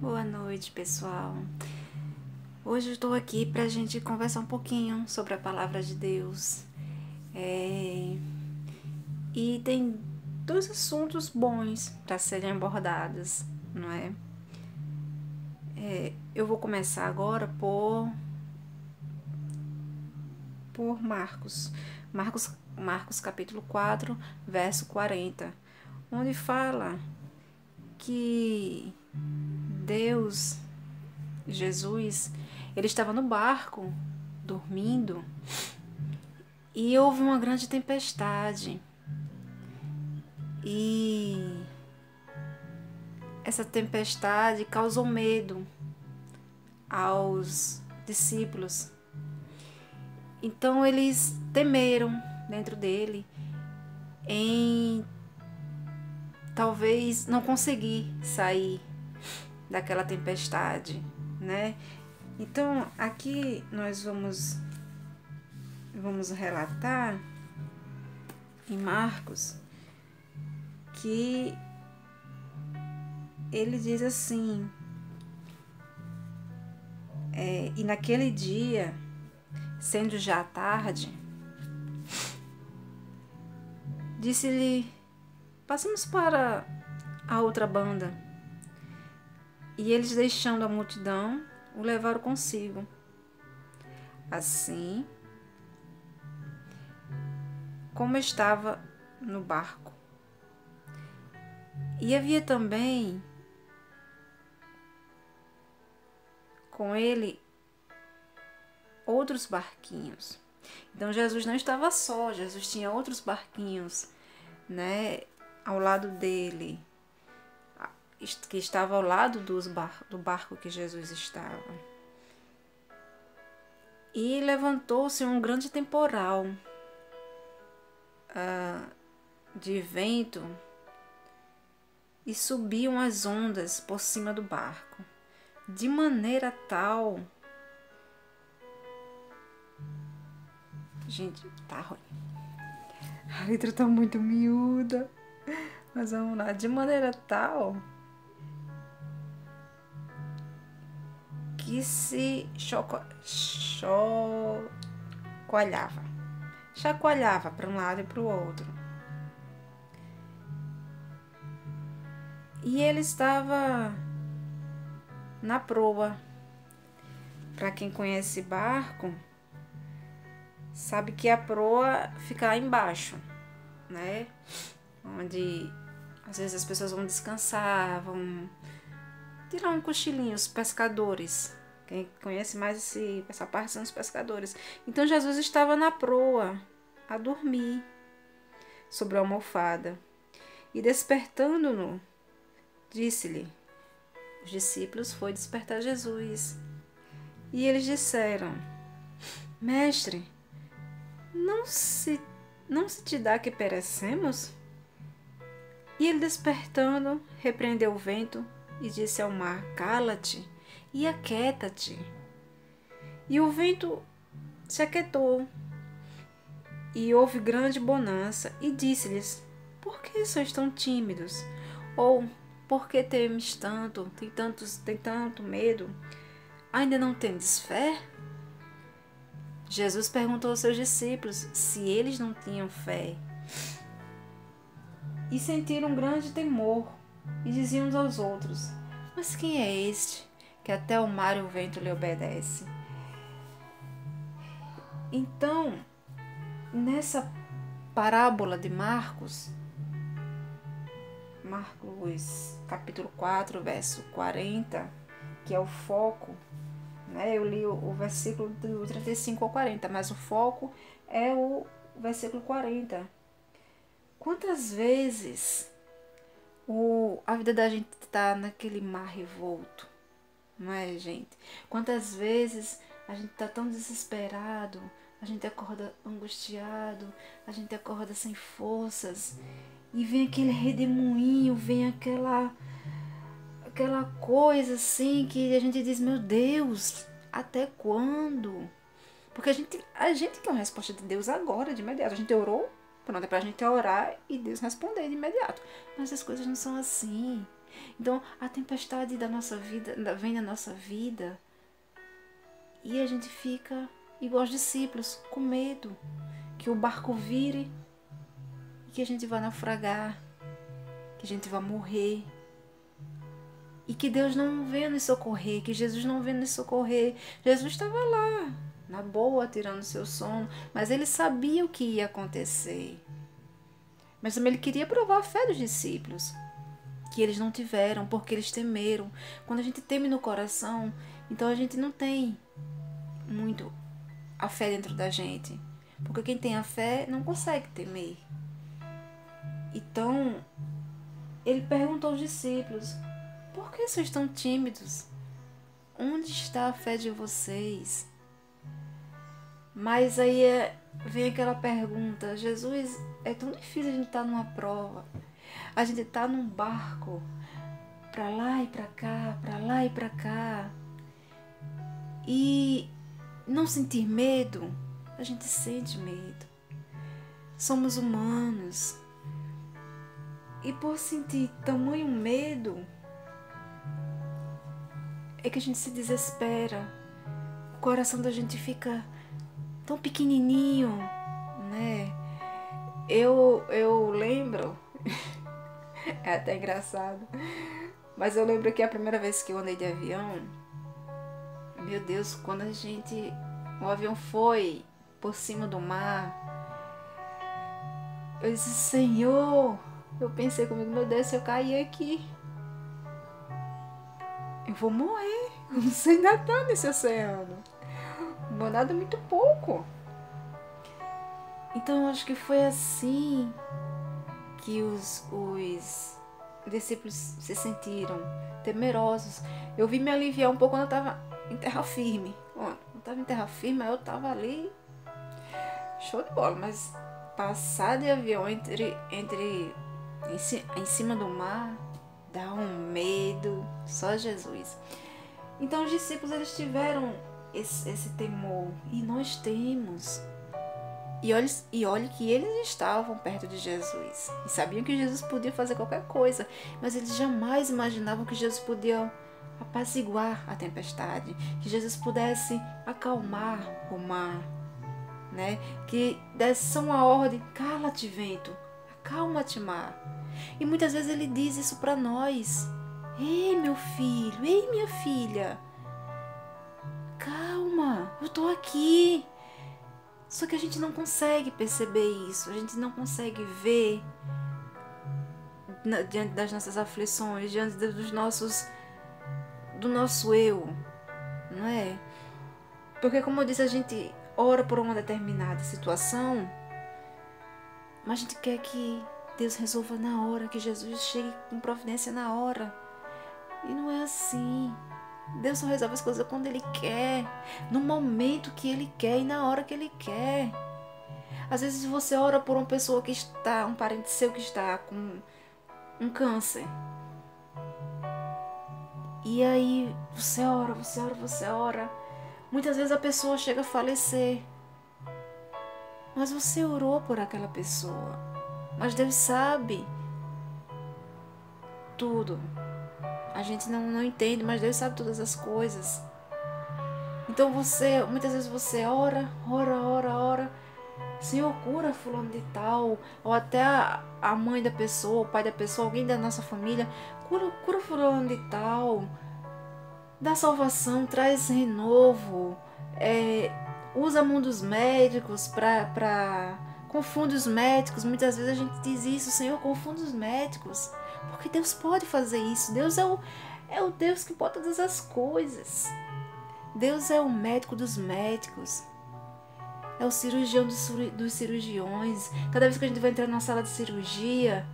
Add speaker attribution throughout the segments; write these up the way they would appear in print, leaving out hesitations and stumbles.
Speaker 1: Boa noite, pessoal. Hoje eu estou aqui para a gente conversar um pouquinho sobre a palavra de Deus. E tem dois assuntos bons para serem abordados, não é? Eu vou começar agora por Marcos. Marcos capítulo 4, verso 40, onde fala que Deus, Jesus, ele estava no barco, dormindo, e houve uma grande tempestade. E essa tempestade causou medo aos discípulos. Então eles temeram dentro dele em talvez não conseguir sair daquela tempestade, né? Então aqui nós vamos relatar em Marcos que ele diz assim: e naquele dia, sendo já tarde, disse-lhe: passamos para a outra banda. E eles, deixando a multidão, o levaram consigo. Assim como estava no barco. E havia também com ele outros barquinhos. Então Jesus não estava só, Jesus tinha outros barquinhos, né, ao lado dele, que estava ao lado do barco que Jesus estava. E levantou-se um grande temporal de vento e subiam as ondas por cima do barco, de maneira tal... Gente, tá ruim. A letra tá muito miúda. Mas vamos lá. De maneira tal que se chacoalhava para um lado e para o outro. E ele estava na proa. Para quem conhece barco, sabe que a proa fica lá embaixo, né? Onde às vezes as pessoas vão descansar, vão tirar um cochilinho, os pescadores. Quem conhece mais essa parte são os pescadores. Então Jesus estava na proa, a dormir, sobre a almofada. E despertando-no, disse-lhe: os discípulos foi despertar Jesus. E eles disseram: Mestre, não se te dá que perecemos? E ele, despertando, repreendeu o vento e disse ao mar: cala-te e aquieta-te. E o vento se aquietou, e houve grande bonança. E disse-lhes: por que sois tão tímidos? Ou por que temes tanto? Tem tanto medo? Ainda não tendes fé? Jesus perguntou aos seus discípulos se eles não tinham fé. E sentiram um grande temor, e diziam uns aos outros: mas quem é este, que até o mar e o vento lhe obedece? Então, nessa parábola de Marcos capítulo 4, verso 40, que é o foco, né? Eu li o versículo do 35 ao 40, mas o foco é o versículo 40. Quantas vezes a vida da gente está naquele mar revolto, não é, gente? Quantas vezes a gente está tão desesperado, a gente acorda angustiado, a gente acorda sem forças, e vem aquele redemoinho, vem aquela coisa assim que a gente diz: meu Deus, até quando? Porque a gente quer uma resposta de Deus agora, de imediato. A gente orou, pronto, é pra gente orar e Deus responder de imediato. Mas as coisas não são assim. Então, a tempestade da nossa vida vem na nossa vida e a gente fica igual os discípulos, com medo que o barco vire e que a gente vá naufragar, que a gente vá morrer. E que Deus não venha nos socorrer, que Jesus não venha nos socorrer. Jesus estava lá, na boa, tirando seu sono, mas ele sabia o que ia acontecer. Mas também ele queria provar a fé dos discípulos, que eles não tiveram, porque eles temeram. Quando a gente teme no coração, então a gente não tem muito a fé dentro da gente. Porque quem tem a fé não consegue temer. Então, ele perguntou aos discípulos: por que vocês estão tímidos? Onde está a fé de vocês? Mas aí vem aquela pergunta: Jesus, é tão difícil a gente estar numa prova. A gente está num barco, para lá e para cá, para lá e para cá. E não sentir medo? A gente sente medo. Somos humanos. E por sentir tamanho medo, é que a gente se desespera. O coração da gente fica tão pequenininho, né? Eu lembro, é até engraçado, mas eu lembro que a primeira vez que eu andei de avião, meu Deus, quando o avião foi por cima do mar, eu disse: Senhor, eu pensei comigo, meu Deus, se eu cair aqui, eu vou morrer. Eu não sei nadar nesse oceano. Não nada muito pouco. Então eu acho que foi assim que os discípulos se sentiram temerosos. Eu vim me aliviar um pouco quando eu estava em terra firme. Quando eu estava em terra firme, eu estava ali show de bola, mas passar de avião em cima do mar dá um medo, só Jesus. Então os discípulos, eles tiveram esse temor, e nós temos. E olhe que eles estavam perto de Jesus e sabiam que Jesus podia fazer qualquer coisa, mas eles jamais imaginavam que Jesus podia apaziguar a tempestade, que Jesus pudesse acalmar o mar, né? Que desse só uma ordem: cala-te, vento, acalma-te, mar. E muitas vezes ele diz isso para nós: ei, meu filho, ei, minha filha, calma, eu tô aqui. Só que a gente não consegue perceber isso, a gente não consegue ver diante das nossas aflições, diante do nosso eu, não é? Porque, como eu disse, a gente ora por uma determinada situação, mas a gente quer que Deus resolva na hora, que Jesus chegue com providência na hora. E não é assim. Deus só resolve as coisas quando Ele quer, no momento que Ele quer e na hora que Ele quer. Às vezes você ora por uma pessoa que está, um parente seu que está com um câncer. E aí você ora, você ora, você ora. Muitas vezes a pessoa chega a falecer. Mas você orou por aquela pessoa. Mas Deus sabe tudo. A gente não entende, mas Deus sabe todas as coisas. Então muitas vezes você ora. Senhor, cura fulano de tal. Ou até a mãe da pessoa, o pai da pessoa, alguém da nossa família. Cura fulano de tal. Dá salvação, traz renovo. Usa a mão dos médicos confunde os médicos. Muitas vezes a gente diz isso: Senhor, confunde os médicos. Porque Deus pode fazer isso. Deus é o Deus que pode todas as coisas. Deus é o médico dos médicos. É o cirurgião dos cirurgiões. Cada vez que a gente vai entrar na sala de cirurgia,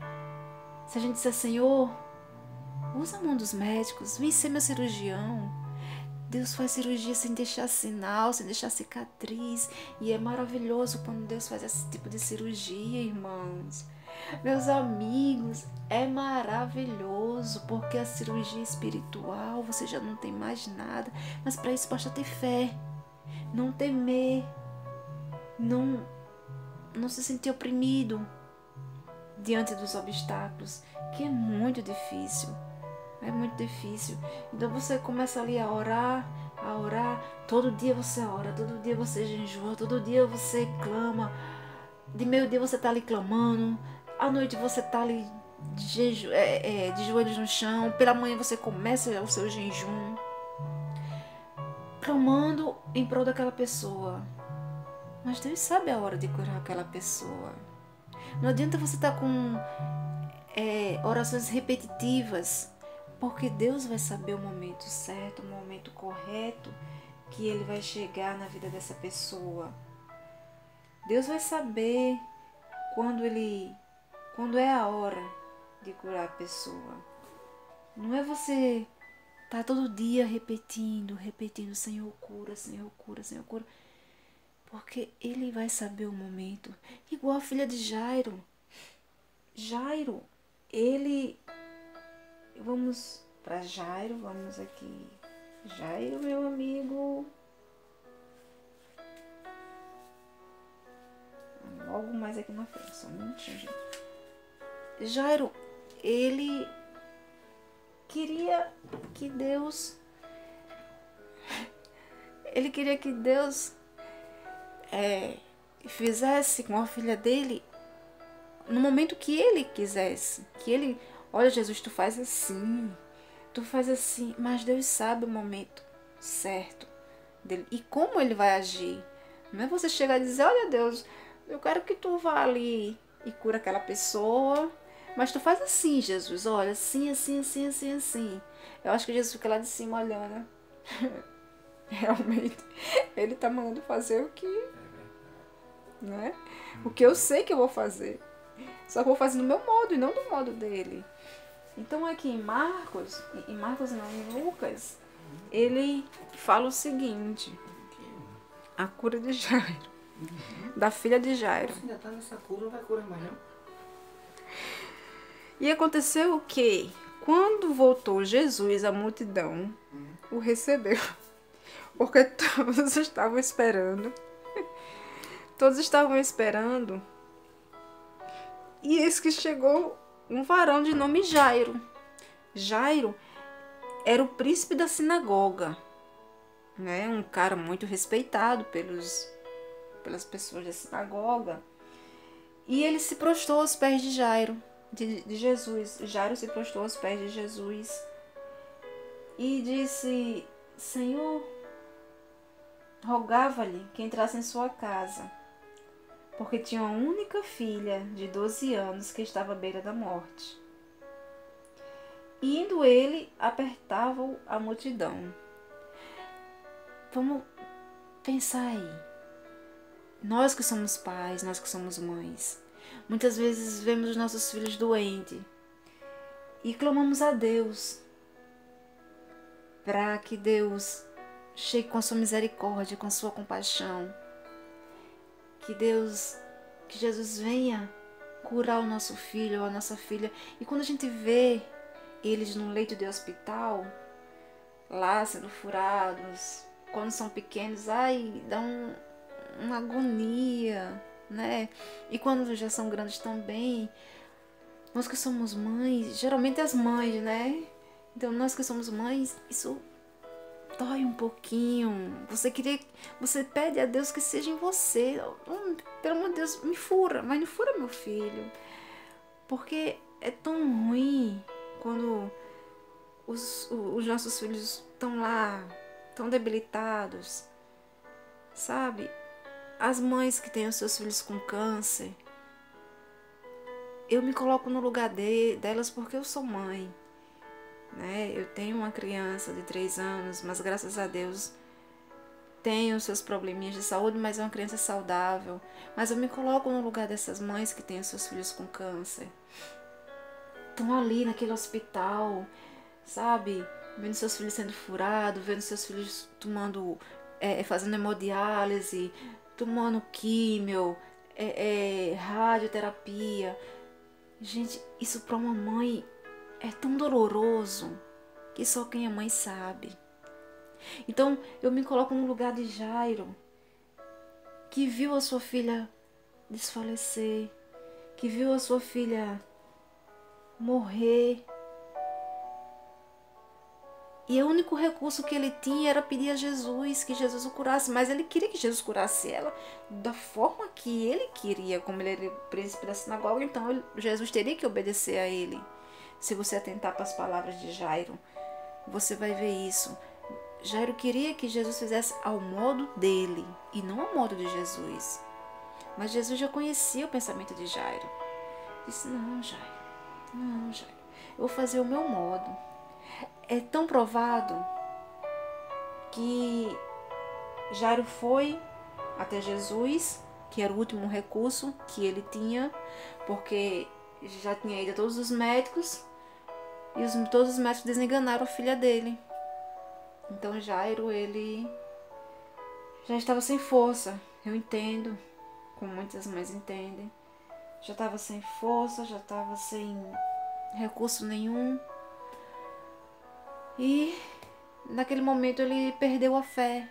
Speaker 1: se a gente disser: Senhor, usa a mão dos médicos, vem ser meu cirurgião. Deus faz cirurgia sem deixar sinal, sem deixar cicatriz. E é maravilhoso quando Deus faz esse tipo de cirurgia, irmãos. Meus amigos, é maravilhoso, porque a cirurgia espiritual, você já não tem mais nada, mas para isso basta ter fé, não temer, não se sentir oprimido diante dos obstáculos, que é muito difícil. É muito difícil. Então você começa ali a orar, a orar. Todo dia você ora, todo dia você jejua, todo dia você clama. De meio-dia você tá ali clamando. À noite você tá ali de joelhos no chão. Pela manhã você começa o seu jejum, clamando em prol daquela pessoa. Mas Deus sabe a hora de curar aquela pessoa. Não adianta você estar com orações repetitivas, porque Deus vai saber o momento certo, o momento correto que Ele vai chegar na vida dessa pessoa. Deus vai saber quando é a hora de curar a pessoa. Não é você tá todo dia repetindo, Senhor cura, Senhor cura, Senhor cura. Porque Ele vai saber o momento. Igual a filha de Jairo. Jairo, vamos para Jairo, vamos aqui. Jairo, meu amigo. Logo mais aqui na frente, só um minutinho, gente. Jairo, ele queria que Deus fizesse com a filha dele no momento que ele quisesse. Que ele, olha, Jesus, tu faz assim, mas Deus sabe o momento certo dele e como ele vai agir. Não é você chegar e dizer, olha Deus, eu quero que tu vá ali e cura aquela pessoa, mas tu faz assim, Jesus, olha, assim, assim, assim, assim, assim. Eu acho que Jesus fica lá de cima olhando. Realmente, ele tá mandando fazer o que, né? O que eu sei que eu vou fazer. Só que eu vou fazer do meu modo e não do modo dele. Então aqui em Marcos não, em Lucas, ele fala o seguinte: a cura de Jairo, da filha de Jairo.
Speaker 2: Você ainda tá nessa cura, não vai curar mais não?
Speaker 1: E aconteceu o quê? Quando voltou Jesus, a multidão o recebeu. Porque todos estavam esperando. Todos estavam esperando. E eis que chegou um varão de nome Jairo. Jairo era o príncipe da sinagoga, né? Um cara muito respeitado pelas pessoas da sinagoga. E ele se prostrou aos pés de Jairo, de Jesus. Jairo se prostrou aos pés de Jesus e disse: Senhor, rogava-lhe que entrasse em sua casa, porque tinha uma única filha de 12 anos que estava à beira da morte. E indo ele, apertava-o a multidão. Vamos pensar aí. Nós que somos pais, nós que somos mães, muitas vezes vemos os nossos filhos doentes e clamamos a Deus para que Deus chegue com a sua misericórdia, com a sua compaixão. Que Jesus venha curar o nosso filho ou a nossa filha. E quando a gente vê eles no leito de hospital, lá sendo furados, quando são pequenos, dá uma agonia, né? E quando já são grandes também, nós que somos mães, geralmente as mães, né? Então nós que somos mães, isso dói um pouquinho. Você pede a Deus que seja em você. Pelo amor de Deus, me fura, mas não fura meu filho. Porque é tão ruim quando os nossos filhos estão lá, tão debilitados, sabe? As mães que têm os seus filhos com câncer, eu me coloco no lugar delas porque eu sou mãe, né? Eu tenho uma criança de 3 anos, mas graças a Deus tem os seus probleminhas de saúde, mas é uma criança saudável. Mas eu me coloco no lugar dessas mães que têm os seus filhos com câncer. Estão ali naquele hospital, sabe? Vendo seus filhos sendo furados, vendo seus filhos fazendo hemodiálise, tomando químio, radioterapia. Gente, isso para uma mãe é tão doloroso que só quem é mãe sabe. Então eu me coloco no lugar de Jairo, que viu a sua filha desfalecer, que viu a sua filha morrer. E o único recurso que ele tinha era pedir a Jesus que Jesus o curasse. Mas ele queria que Jesus curasse ela da forma que ele queria. Como ele era o príncipe da sinagoga, então Jesus teria que obedecer a ele. Se você atentar para as palavras de Jairo, você vai ver isso. Jairo queria que Jesus fizesse ao modo dele e não ao modo de Jesus. Mas Jesus já conhecia o pensamento de Jairo. Disse, não, Jairo, eu vou fazer o meu modo. É tão provado que Jairo foi até Jesus, que era o último recurso que ele tinha, porque já tinha ido a todos os médicos e todos os médicos desenganaram a filha dele. Então Jairo, ele já estava sem força, eu entendo, como muitas mães entendem. Já estava sem força, já estava sem recurso nenhum. E naquele momento ele perdeu a fé.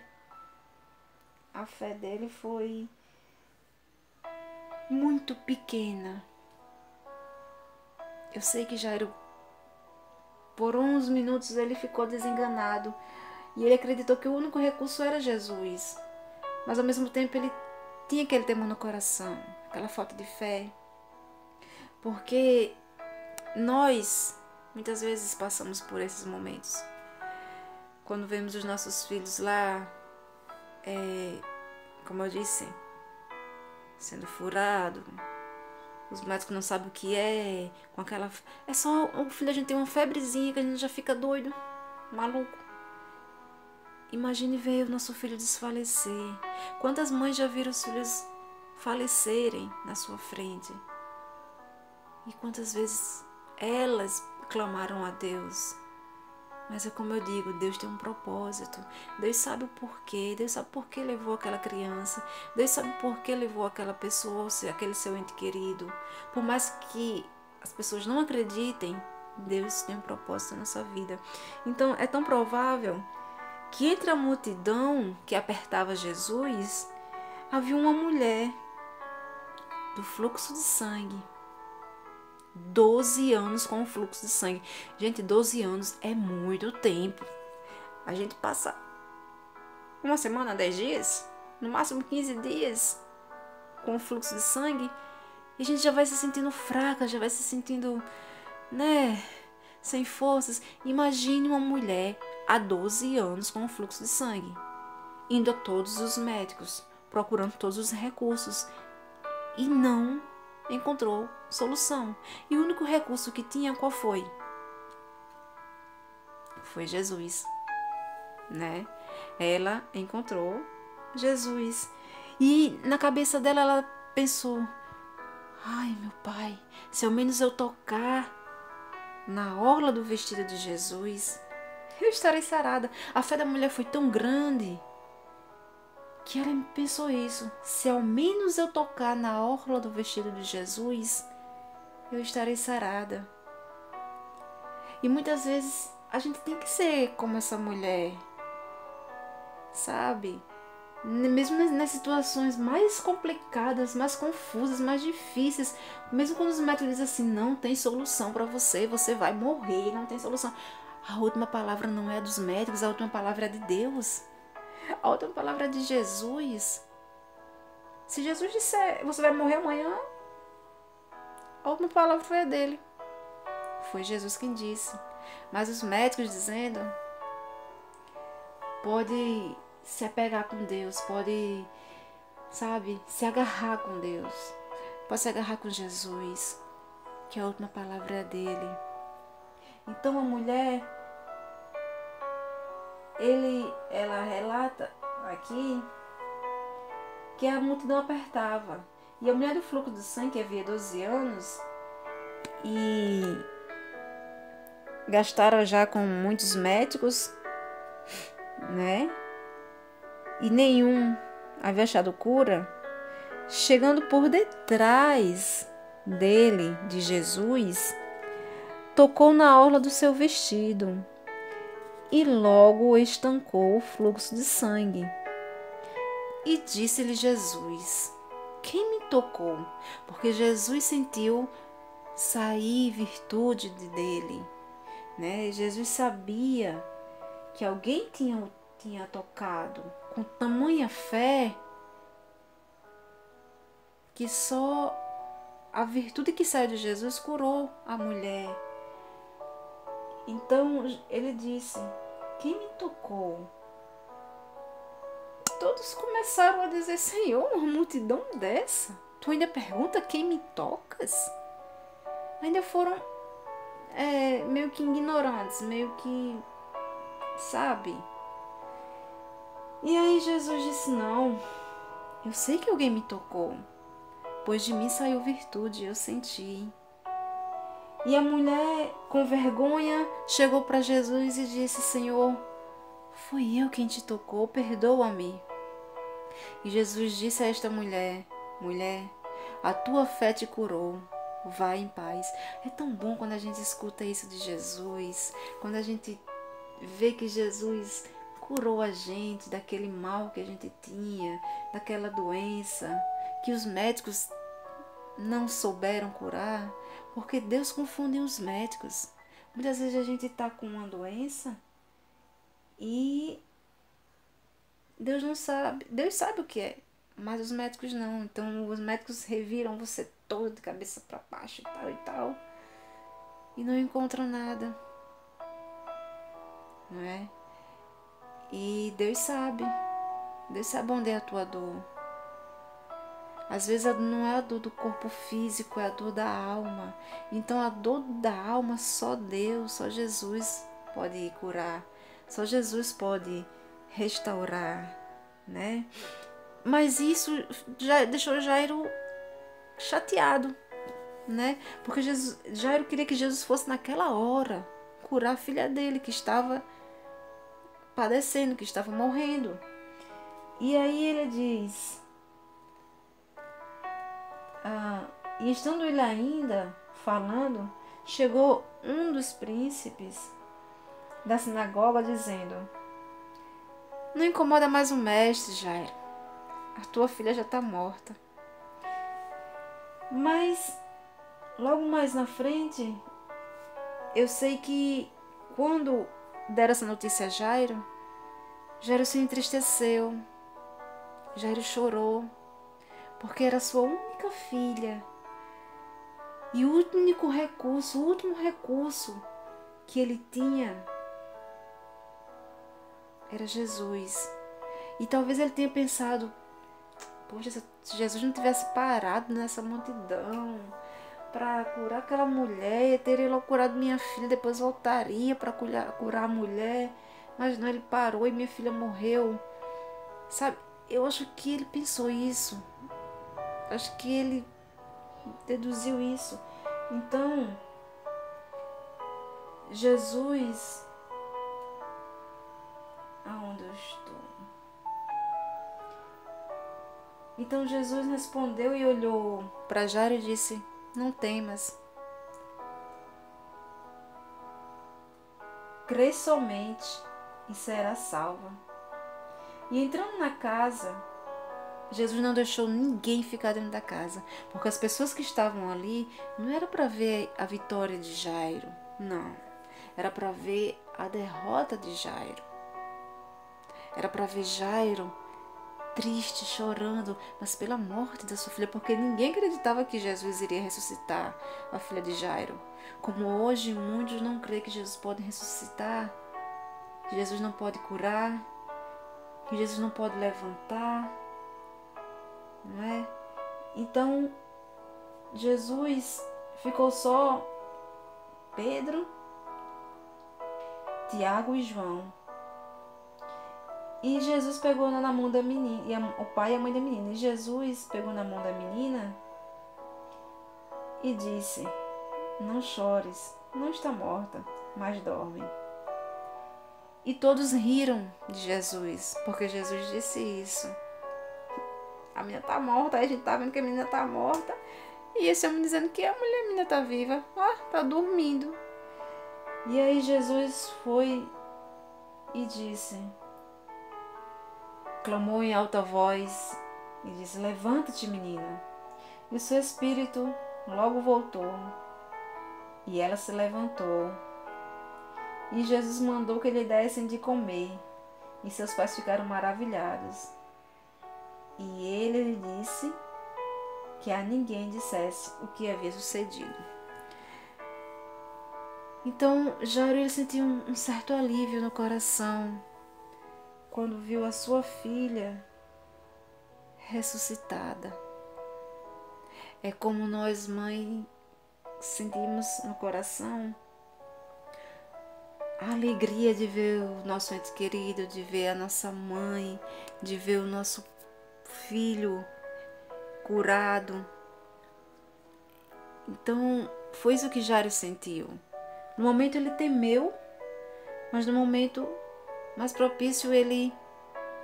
Speaker 1: A fé dele foi muito pequena. Eu sei que Jairo, por uns minutos, ele ficou desenganado. E ele acreditou que o único recurso era Jesus. Mas ao mesmo tempo ele tinha aquele temor no coração, aquela falta de fé. Porque nós, muitas vezes, passamos por esses momentos. Quando vemos os nossos filhos lá, como eu disse, sendo furado, os médicos não sabem o que é, com aquela... É só o filho, a gente tem uma febrezinha que a gente já fica doido, maluco. Imagine ver o nosso filho desfalecer. Quantas mães já viram os filhos falecerem na sua frente? E quantas vezes elas clamaram a Deus? Mas é como eu digo, Deus tem um propósito. Deus sabe o porquê. Deus sabe por que levou aquela criança. Deus sabe por que levou aquela pessoa, aquele seu ente querido. Por mais que as pessoas não acreditem, Deus tem um propósito na nossa vida. Então é tão provável que entre a multidão que apertava Jesus, havia uma mulher do fluxo de sangue. 12 anos com o fluxo de sangue. Gente, 12 anos é muito tempo. A gente passa uma semana, 10 dias, no máximo 15 dias com o fluxo de sangue, e a gente já vai se sentindo fraca, já vai se sentindo, sem forças. Imagine uma mulher há 12 anos com o fluxo de sangue, indo a todos os médicos, procurando todos os recursos, e não encontrou solução. E o único recurso que tinha, qual foi? Foi Jesus, né? Ela encontrou Jesus. E na cabeça dela, ela pensou, ai, meu Pai, se ao menos eu tocar na orla do vestido de Jesus, eu estarei sarada. A fé da mulher foi tão grande que ela pensou isso. Se ao menos eu tocar na orla do vestido de Jesus, eu estarei sarada. E muitas vezes a gente tem que ser como essa mulher, sabe? Mesmo nas situações mais complicadas, mais confusas, mais difíceis, mesmo quando os médicos dizem assim, não tem solução para você, você vai morrer, não tem solução. A última palavra não é dos médicos, a última palavra é de Deus. A última palavra é de Jesus. Se Jesus disser, você vai morrer amanhã, a última palavra foi a dele. Foi Jesus quem disse. Mas os médicos dizendo, pode se apegar com Deus, pode, se agarrar com Deus, pode se agarrar com Jesus, que a última palavra é dele. Então a mulher, ela relata aqui que a multidão apertava. E a mulher do fluxo de sangue, que havia 12 anos, e gastaram já com muitos médicos, e nenhum havia achado cura, chegando por detrás dele, de Jesus, tocou na orla do seu vestido e logo estancou o fluxo de sangue. E disse-lhe Jesus, quem me tocou? Porque Jesus sentiu sair virtude dele, Jesus sabia que alguém tinha tocado com tamanha fé que só a virtude que saiu de Jesus curou a mulher. Então ele disse: quem me tocou? Todos começaram a dizer: Senhor, uma multidão dessa, tu ainda pergunta quem me tocas? Ainda foram meio que ignorantes, meio que, sabe? E aí Jesus disse: não, eu sei que alguém me tocou, pois de mim saiu virtude, eu senti. E a mulher, com vergonha, chegou para Jesus e disse: Senhor, fui eu quem te tocou, perdoa-me. E Jesus disse a esta mulher: mulher, a tua fé te curou, vai em paz. É tão bom quando a gente escuta isso de Jesus, quando a gente vê que Jesus curou a gente daquele mal que a gente tinha, daquela doença, que os médicos não souberam curar, porque Deus confunde os médicos. Muitas vezes a gente está com uma doença e Deus não sabe, Deus sabe o que é, mas os médicos não. Então os médicos reviram você todo de cabeça para baixo e tal, e não encontram nada, não é? E Deus sabe onde é a tua dor. Às vezes não é a dor do corpo físico, é a dor da alma. Então a dor da alma só Deus, só Jesus pode curar. Só Jesus pode restaurar, né? Mas isso já deixou Jairo chateado, né? Porque Jairo queria que Jesus fosse naquela hora curar a filha dele, que estava padecendo, que estava morrendo. E aí ele diz... e estando ele ainda falando, chegou um dos príncipes da sinagoga dizendo: não incomoda mais o mestre, Jairo, a tua filha já está morta. Mas logo mais na frente, eu sei que quando deram essa notícia a Jairo, Jairo se entristeceu, Jairo chorou, porque era sua única filha. E o último recurso que ele tinha era Jesus. E talvez ele tenha pensado: poxa, se Jesus não tivesse parado nessa multidão para curar aquela mulher, teria logo curado minha filha, depois voltaria para curar a mulher. Mas não, ele parou e minha filha morreu. Sabe, eu acho que ele pensou isso. Acho que ele deduziu isso. Então, Jesus... aonde eu estou? Então Jesus respondeu e olhou para Jairo e disse: não temas. Crê somente e será salva. E entrando na casa, Jesus não deixou ninguém ficar dentro da casa, porque as pessoas que estavam ali não era para ver a vitória de Jairo, não. Era para ver a derrota de Jairo. Era para ver Jairo triste, chorando, mas pela morte da sua filha, porque ninguém acreditava que Jesus iria ressuscitar a filha de Jairo. Como hoje muitos não creem que Jesus pode ressuscitar, que Jesus não pode curar, que Jesus não pode levantar, não é? Então, Jesus ficou só Pedro, Tiago e João. E Jesus pegou na mão da menina, e o pai e a mãe da menina. E Jesus pegou na mão da menina e disse: não chores, não está morta, mas dorme. E todos riram de Jesus, porque Jesus disse isso. A menina está morta, aí a gente está vendo que a menina está morta. E esse homem dizendo que a menina está viva, está dormindo. E aí Jesus foi e disse, clamou em alta voz e disse: levanta-te, menina. E o seu espírito logo voltou. E ela se levantou. E Jesus mandou que lhe dessem de comer. E seus pais ficaram maravilhados. E ele lhe disse que a ninguém dissesse o que havia sucedido. Então Jairo ele sentiu um certo alívio no coração quando viu a sua filha ressuscitada. É como nós, mãe, sentimos no coração a alegria de ver o nosso ente querido, de ver a nossa mãe, de ver o nosso filho curado. Então, foi isso que Jairo sentiu. No momento ele temeu, mas no momento mais propício ele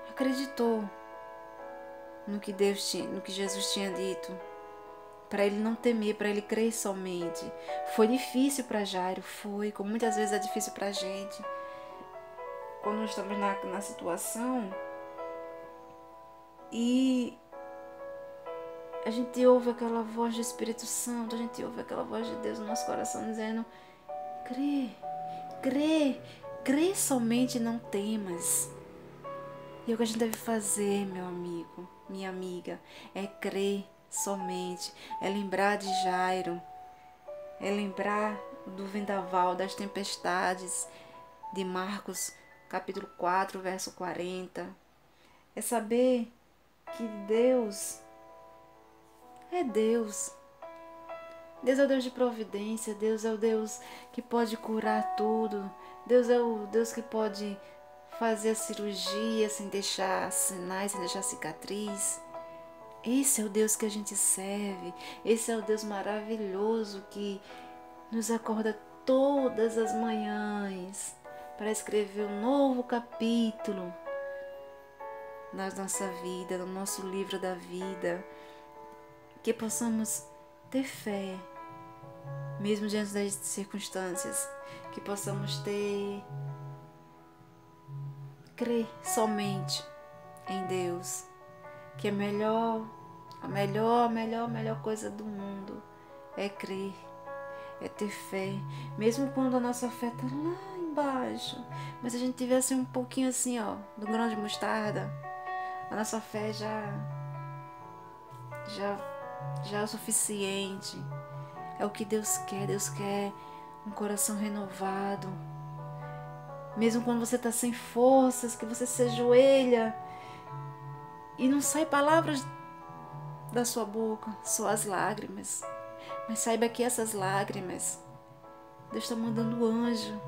Speaker 1: acreditou no que no que Jesus tinha dito. Para ele não temer, para ele crer somente. Foi difícil para Jairo, foi, como muitas vezes é difícil para a gente. Quando nós estamos na situação e a gente ouve aquela voz do Espírito Santo, a gente ouve aquela voz de Deus no nosso coração dizendo: crê, crê, crê somente, não temas. E o que a gente deve fazer, meu amigo, minha amiga, é crer somente, é lembrar de Jairo, é lembrar do vendaval, das tempestades, de Marcos capítulo 4, verso 40. É saber que Deus é Deus. Deus é o Deus de providência, Deus é o Deus que pode curar tudo, Deus é o Deus que pode fazer a cirurgia sem deixar sinais, sem deixar cicatriz. Esse é o Deus que a gente serve, esse é o Deus maravilhoso que nos acorda todas as manhãs para escrever um novo capítulo na nossa vida, no nosso livro da vida, que possamos ter fé, mesmo diante das circunstâncias, que possamos crer somente em Deus, que a melhor coisa do mundo é crer, é ter fé, mesmo quando a nossa fé está lá embaixo, mas se a gente tivesse um pouquinho assim, ó, do grão de mostarda, a nossa fé já é o suficiente. É o que Deus quer um coração renovado. Mesmo quando você está sem forças, que você se ajoelha e não sai palavras da sua boca, só as lágrimas. Mas saiba que essas lágrimas, Deus está mandando o anjo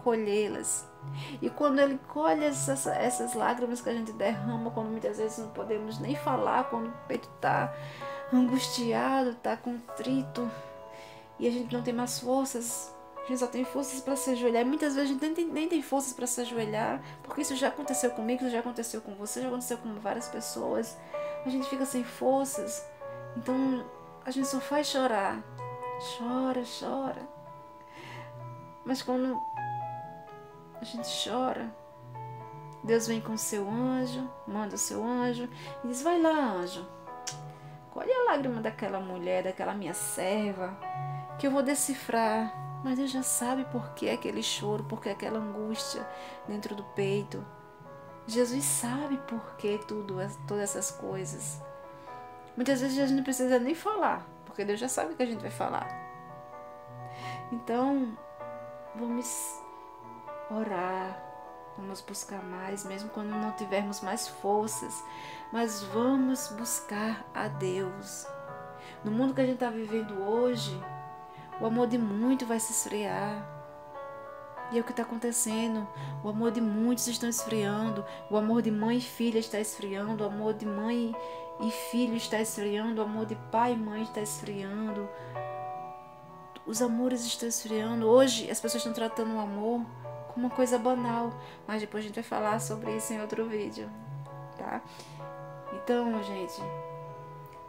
Speaker 1: colhê-las. E quando Ele colhe essas lágrimas que a gente derrama, quando muitas vezes não podemos nem falar, quando o peito está angustiado, está contrito, e a gente não tem mais forças, a gente só tem forças para se ajoelhar. E muitas vezes a gente nem tem forças para se ajoelhar, porque isso já aconteceu comigo, isso já aconteceu com você, já aconteceu com várias pessoas. A gente fica sem forças, então a gente só faz chorar. Chora. Mas quando a gente chora, Deus vem com o seu anjo, manda o seu anjo e diz: vai lá, anjo, colhe a lágrima daquela mulher, daquela minha serva, que eu vou decifrar. Mas Deus já sabe por que aquele choro, por que aquela angústia dentro do peito. Jesus sabe por que todas essas coisas. Muitas vezes a gente não precisa nem falar, porque Deus já sabe o que a gente vai falar. Então, vamos orar, vamos buscar mais, mesmo quando não tivermos mais forças, mas vamos buscar a Deus. No mundo que a gente está vivendo hoje, o amor de muitos vai se esfriar. E é o que está acontecendo. O amor de muitos está esfriando. O amor de mãe e filha está esfriando. O amor de mãe e filho está esfriando. O amor de pai e mãe está esfriando. Os amores estão esfriando. Hoje as pessoas estão tratando o amor como uma coisa banal. Mas depois a gente vai falar sobre isso em outro vídeo, tá? Então, gente,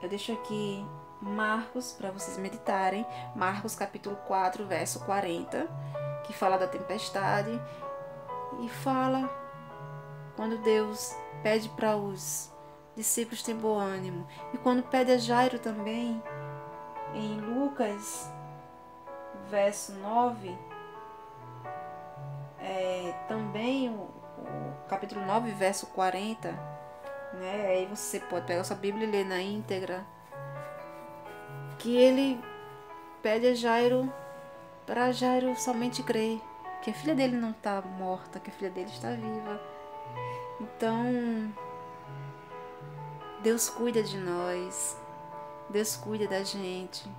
Speaker 1: eu deixo aqui Marcos para vocês meditarem. Marcos capítulo 4, verso 40, que fala da tempestade e fala quando Deus pede para os discípulos ter bom ânimo. E quando pede a Jairo também, em Lucas, verso 9, capítulo 9, verso 40, né? Aí você pode pegar sua Bíblia e ler na íntegra. Que ele pede a Jairo, para Jairo somente crer que a filha dele não está morta, que a filha dele está viva. Então, Deus cuida de nós, Deus cuida da gente.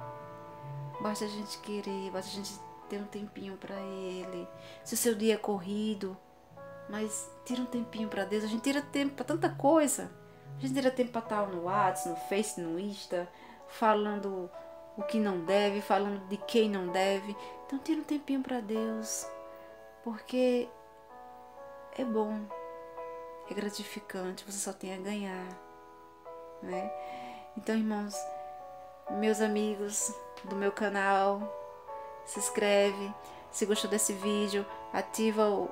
Speaker 1: Basta a gente querer, basta a gente ter um tempinho para Ele. Se o seu dia é corrido, mas tira um tempinho para Deus. A gente tira tempo para tanta coisa. A gente tira tempo para estar no WhatsApp, no Face, no Insta, falando o que não deve, falando de quem não deve. Então tira um tempinho para Deus, porque é bom, é gratificante, você só tem a ganhar, né? Então, irmãos, meus amigos do meu canal, se inscreve. Se gostou desse vídeo, ativa o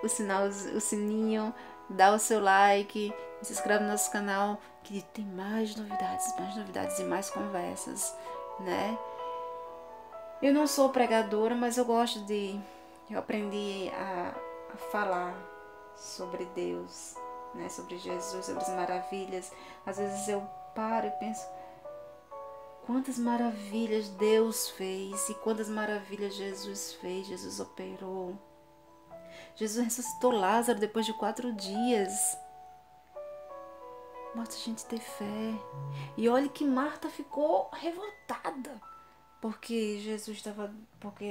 Speaker 1: sinal, o sininho, dá o seu like, se inscreve no nosso canal, que tem mais novidades e mais conversas, né? Eu não sou pregadora, mas eu aprendi a falar sobre Deus, né? Sobre Jesus, sobre as maravilhas. Às vezes eu paro e penso, quantas maravilhas Deus fez e quantas maravilhas Jesus fez, Jesus operou. Jesus ressuscitou Lázaro depois de 4 dias. Basta a gente ter fé. E olha que Marta ficou revoltada, porque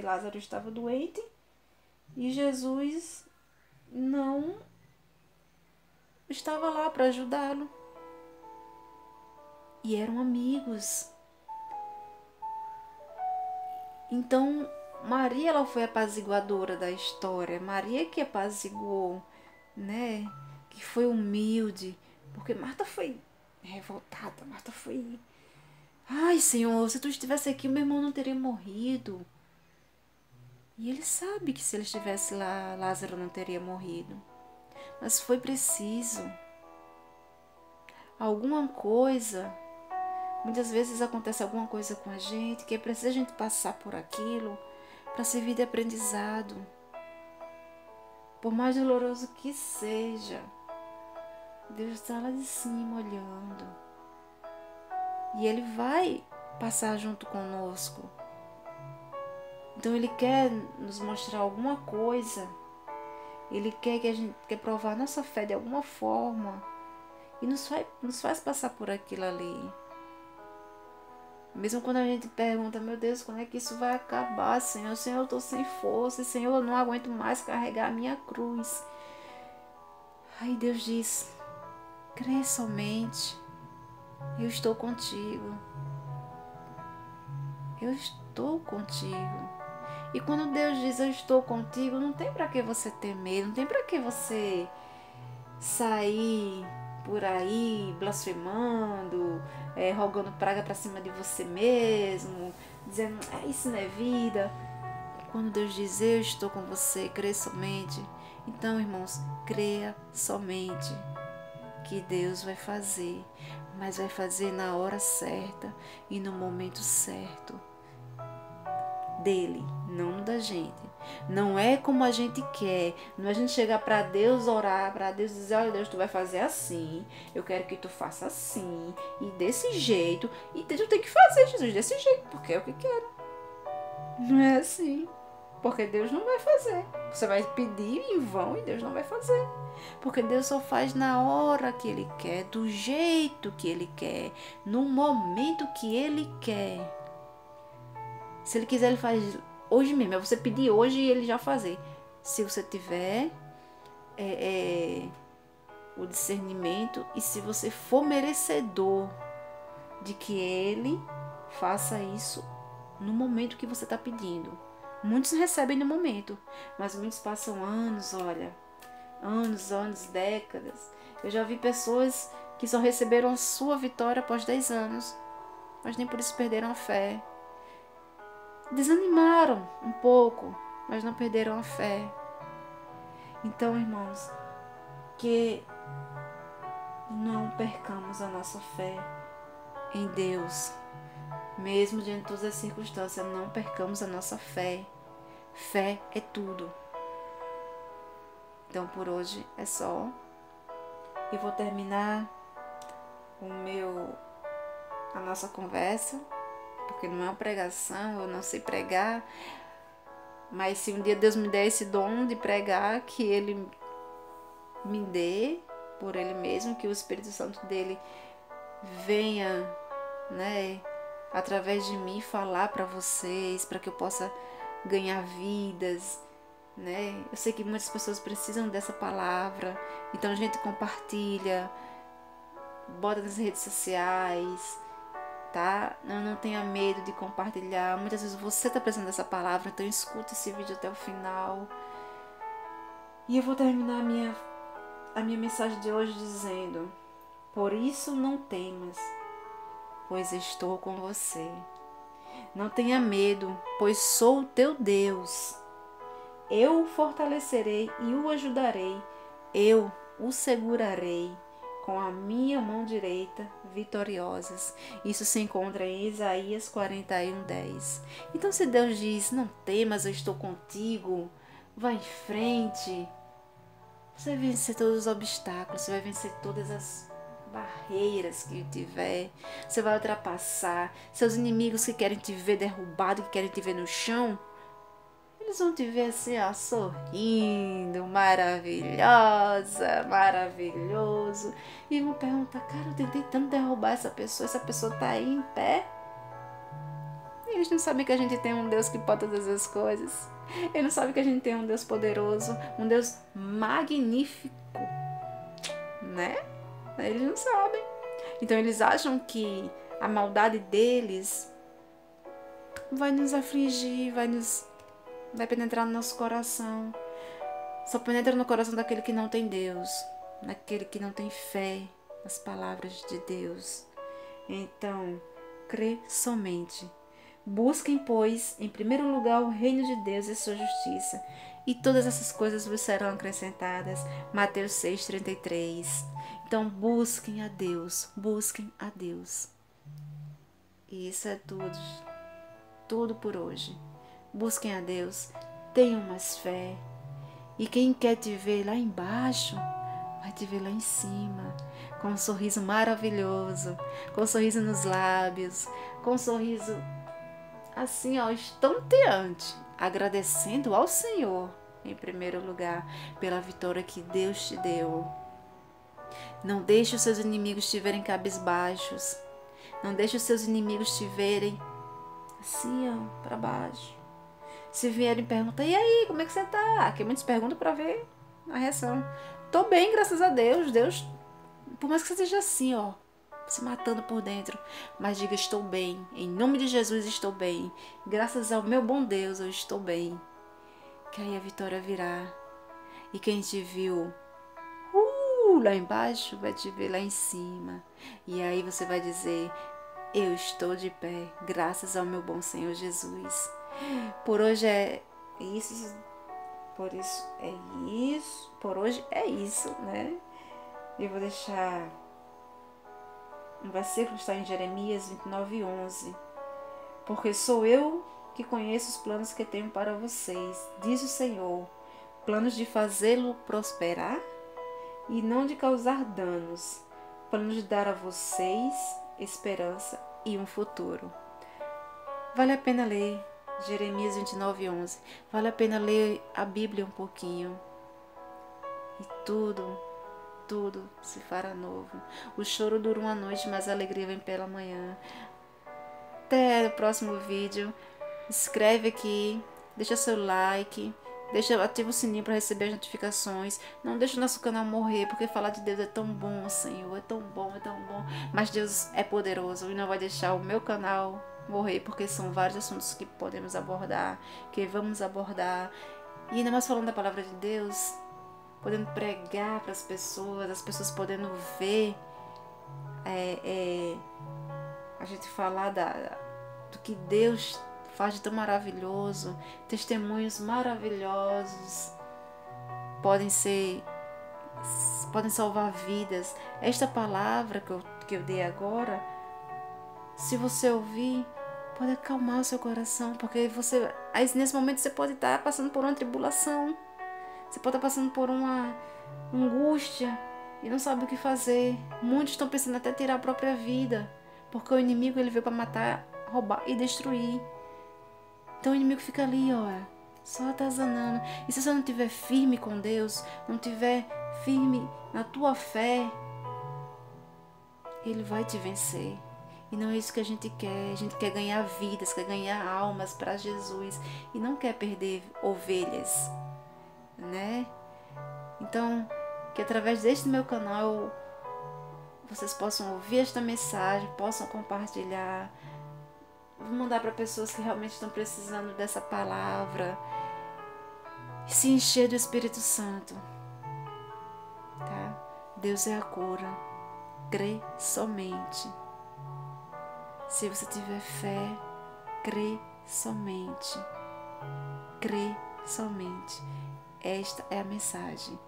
Speaker 1: Lázaro estava doente e Jesus não estava lá para ajudá-lo. E eram amigos. Então, Maria, ela foi a apaziguadora da história. Maria que apaziguou, né? Que foi humilde. Porque Marta foi revoltada. Marta foi... Ai, Senhor, se tu estivesse aqui, meu irmão não teria morrido. E ele sabe que se ele estivesse lá, Lázaro não teria morrido. Mas foi preciso. Alguma coisa... Muitas vezes acontece alguma coisa com a gente que é preciso a gente passar por aquilo para servir de aprendizado. Por mais doloroso que seja, Deus está lá de cima olhando. E Ele vai passar junto conosco. Então Ele quer nos mostrar alguma coisa. Ele quer provar nossa fé de alguma forma. E nos faz passar por aquilo ali. Mesmo quando a gente pergunta, meu Deus, quando é que isso vai acabar, Senhor? Senhor, eu estou sem força. Senhor, eu não aguento mais carregar a minha cruz. Aí Deus diz, crê somente. Eu estou contigo. Eu estou contigo. E quando Deus diz, eu estou contigo, não tem para que você ter medo. Não tem para que você sair por aí blasfemando, rogando praga para cima de você mesmo, dizendo, isso não é vida. Quando Deus diz, eu estou com você, crê somente. Então, irmãos, creia somente que Deus vai fazer, mas vai fazer na hora certa e no momento certo dele, não da gente. Não é como a gente quer. Não é a gente chegar para Deus, orar para Deus, dizer, olha Deus, tu vai fazer assim, eu quero que tu faça assim e desse jeito, e tu tem que fazer, Jesus, desse jeito, porque é o que quero. Não é assim, porque Deus não vai fazer. Você vai pedir em vão e Deus não vai fazer, porque Deus só faz na hora que Ele quer, do jeito que Ele quer, no momento que Ele quer. Se Ele quiser, Ele faz hoje mesmo. É você pedir hoje e Ele já fazer. Se você tiver o discernimento e se você for merecedor de que Ele faça isso no momento que você está pedindo. Muitos recebem no momento, mas muitos passam anos, anos, décadas. Eu já vi pessoas que só receberam a sua vitória após 10 anos, mas nem por isso perderam a fé. Desanimaram um pouco, mas não perderam a fé. Então, irmãos, que não percamos a nossa fé em Deus. Mesmo diante de todas as circunstâncias, não percamos a nossa fé. Fé é tudo. Então por hoje é só. Eu vou terminar a nossa conversa, porque não é uma pregação, eu não sei pregar, mas se um dia Deus me der esse dom de pregar, que Ele me dê por Ele mesmo, que o Espírito Santo dele venha, né, através de mim falar para vocês, para que eu possa ganhar vidas, né? Eu sei que muitas pessoas precisam dessa palavra, então a gente compartilha, bota nas redes sociais, tá? Não tenha medo de compartilhar. Muitas vezes você tá precisando dessa palavra, então escuta esse vídeo até o final. E eu vou terminar a minha mensagem de hoje dizendo: por isso não temas, pois estou com você. Não tenha medo, pois sou o teu Deus. Eu o fortalecerei e o ajudarei. Eu o segurarei com a minha mão direita vitoriosas. Isso se encontra em Isaías 41:10. Então se Deus diz, não temas, eu estou contigo, vá em frente. Você vai vencer todos os obstáculos, você vai vencer todas as barreiras que tiver. Você vai ultrapassar. Seus inimigos que querem te ver derrubado, que querem te ver no chão, eles vão te ver assim, ó, sorrindo, maravilhosa, maravilhoso. E vão perguntar, cara, eu tentei tanto derrubar essa pessoa tá aí em pé. E eles não sabem que a gente tem um Deus que pode todas as coisas. Eles não sabem que a gente tem um Deus poderoso, um Deus magnífico, né? Eles não sabem. Então eles acham que a maldade deles vai nos afligir, vai penetrar no nosso coração. Só penetra no coração daquele que não tem Deus, daquele que não tem fé nas palavras de Deus. Então, crê somente. Busquem, pois, em primeiro lugar o reino de Deus e sua justiça, e todas essas coisas vos serão acrescentadas. Mateus 6:33. Então, busquem a Deus, busquem a Deus. E isso é tudo por hoje. Busquem a Deus, tenham mais fé. E quem quer te ver lá embaixo, vai te ver lá em cima, com um sorriso maravilhoso, com um sorriso nos lábios, com um sorriso assim, ó, estonteante, agradecendo ao Senhor, em primeiro lugar, pela vitória que Deus te deu. Não deixe os seus inimigos te verem cabisbaixos. Não deixe os seus inimigos te verem assim, ó, para baixo. Se vierem perguntar, e aí, como é que você tá? Aqui muitos perguntam para ver a reação. Tô bem, graças a Deus. Deus, por mais que você esteja assim, ó, se matando por dentro, mas diga, estou bem. Em nome de Jesus, estou bem. Graças ao meu bom Deus, eu estou bem. Que aí a vitória virá. E quem te viu lá embaixo, vai te ver lá em cima. E aí você vai dizer, eu estou de pé, graças ao meu bom Senhor Jesus. Por hoje é isso, por hoje é isso, né? Eu vou deixar um versículo que está em Jeremias 29:11. Porque sou eu que conheço os planos que tenho para vocês, diz o Senhor, planos de fazê-lo prosperar e não de causar danos, planos de dar a vocês esperança e um futuro. Vale a pena ler Jeremias 29:11. Vale a pena ler a Bíblia um pouquinho. E tudo se fará novo. O choro dura uma noite, mas a alegria vem pela manhã. Até o próximo vídeo. Inscreve aqui, deixa seu like, ativa o sininho para receber as notificações. Não deixa o nosso canal morrer, porque falar de Deus é tão bom, Senhor, é tão bom, é tão bom. Mas Deus é poderoso e não vai deixar o meu canal morrer, porque são vários assuntos que podemos abordar, que vamos abordar. E ainda mais falando da palavra de Deus, podendo pregar para as pessoas podendo ver, a gente falar do que Deus faz de tão maravilhoso, testemunhos maravilhosos podem salvar vidas. Esta palavra que eu dei agora, se você ouvir, pode acalmar o seu coração, porque nesse momento você pode estar passando por uma tribulação, Você pode estar passando por uma angústia e não sabe o que fazer. Muitos estão pensando até tirar a própria vida, porque o inimigo ele veio para matar, roubar e destruir. Então o inimigo fica ali, ó, só atazanando. E se você não estiver firme com Deus, não estiver firme na tua fé, ele vai te vencer. E não é isso que a gente quer. A gente quer ganhar vidas, quer ganhar almas para Jesus e não quer perder ovelhas, né? Então, que através deste meu canal vocês possam ouvir esta mensagem, possam compartilhar, mandar para pessoas que realmente estão precisando dessa palavra e se encher do Espírito Santo, tá? Deus é a cura. Crê somente. Se você tiver fé, crê somente. Crê somente. Esta é a mensagem.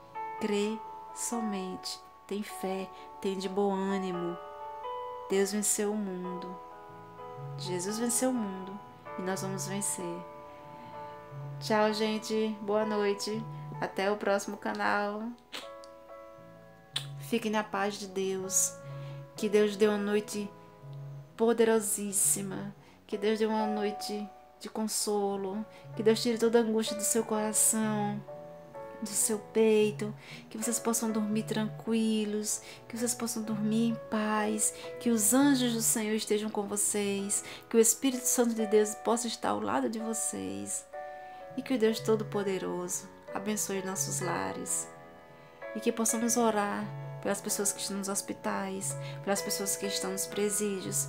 Speaker 1: Crê somente. Tem fé, tem de bom ânimo. Deus venceu o mundo. Jesus venceu o mundo e nós vamos vencer. Tchau, gente. Boa noite. Até o próximo canal. Fiquem na paz de Deus. Que Deus dê uma noite poderosíssima. Que Deus dê uma noite de consolo. Que Deus tire toda a angústia do seu coração, do seu peito, que vocês possam dormir tranquilos, que vocês possam dormir em paz, que os anjos do Senhor estejam com vocês, que o Espírito Santo de Deus possa estar ao lado de vocês e que o Deus Todo-Poderoso abençoe nossos lares e que possamos orar pelas pessoas que estão nos hospitais, pelas pessoas que estão nos presídios,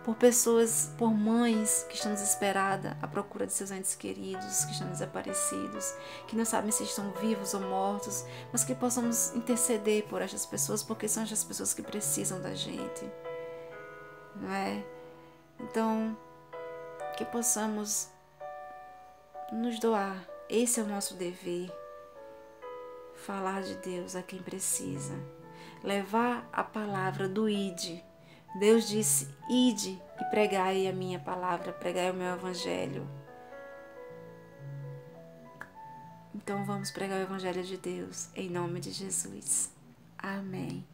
Speaker 1: por pessoas, por mães que estão desesperadas à procura de seus entes queridos, que estão desaparecidos, que não sabem se estão vivos ou mortos, mas que possamos interceder por estas pessoas, porque são estas pessoas que precisam da gente, não é? Então, que possamos nos doar, esse é o nosso dever, falar de Deus a quem precisa, levar a palavra do Ide. Deus disse, ide e pregai a minha palavra, pregai o meu evangelho. Então vamos pregar o evangelho de Deus, em nome de Jesus. Amém.